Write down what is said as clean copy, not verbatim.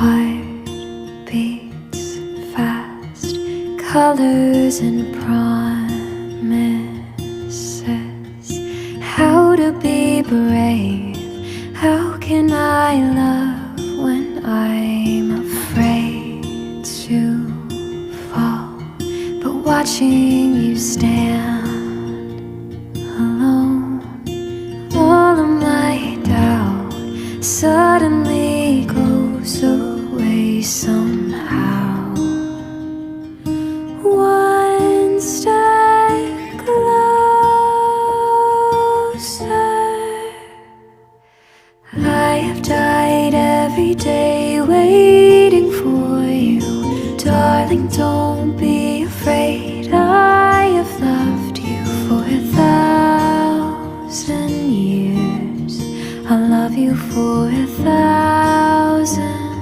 Heart beats fast, colors and promises. How to be brave, how can I love when I'm afraid to fall? But watching you stand alone, all of my doubt suddenly goes away somehow. One step closer. I have died every day waiting for you. Darling, don't be afraid. I have loved you for 1,000 years. I'll love you for 1,000